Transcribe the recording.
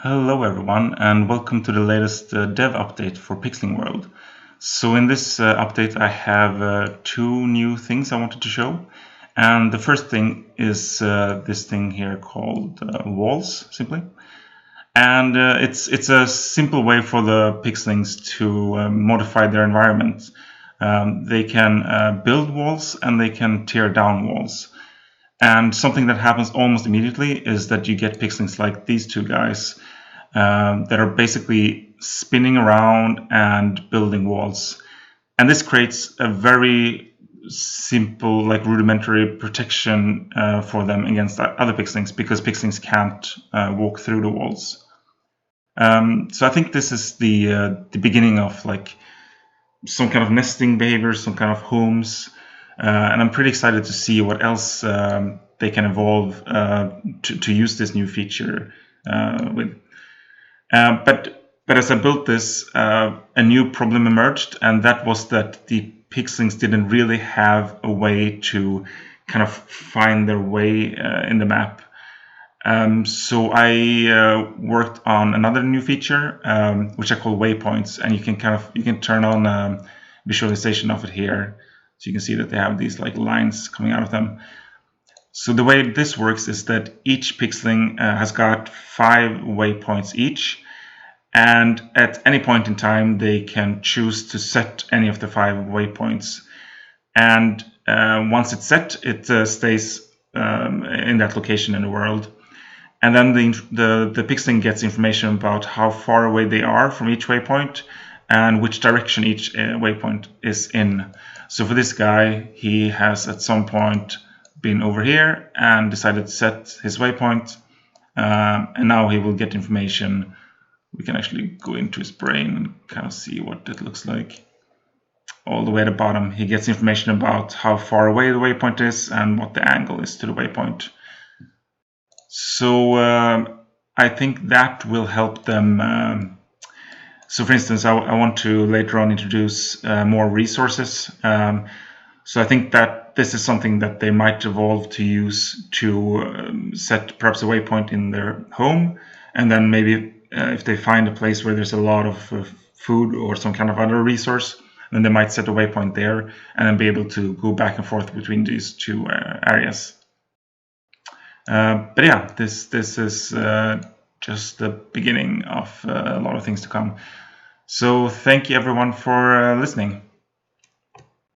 Hello everyone and welcome to the latest dev update for Pixling World. So in this update I have two new things I wanted to show. And the first thing is this thing here called walls, simply. And it's a simple way for the Pixlings to modify their environment. They can build walls and they can tear down walls. And something that happens almost immediately is that you get Pixlings like these two guys that are basically spinning around and building walls. And this creates a very simple, like rudimentary protection for them against other Pixlings because Pixlings can't walk through the walls. So I think this is the beginning of like some kind of nesting behavior, some kind of homes. And I'm pretty excited to see what else they can evolve to use this new feature with. But as I built this, a new problem emerged, and that was that the Pixlings didn't really have a way to kind of find their way in the map. So I worked on another new feature, which I call waypoints, and you can turn on visualization of it here, so you can see that they have these like lines coming out of them. So the way this works is that each Pixling has got 5 waypoints each, and at any point in time they can choose to set any of the 5 waypoints. And once it's set, it stays in that location in the world. And then the Pixling gets information about how far away they are from each waypoint and which direction each waypoint is in. So for this guy, he has at some point been over here and decided to set his waypoint. And now he will get information. We can actually go into his brain and kind of see what it looks like. All the way at the bottom, he gets information about how far away the waypoint is and what the angle is to the waypoint. So I think that will help them. So for instance, I want to later on introduce more resources. So I think that this is something that they might evolve to use to set perhaps a waypoint in their home. And then maybe if they find a place where there's a lot of food or some kind of other resource, then they might set a waypoint there and then be able to go back and forth between these two areas. But yeah, this is just the beginning of a lot of things to come. So thank you everyone for listening.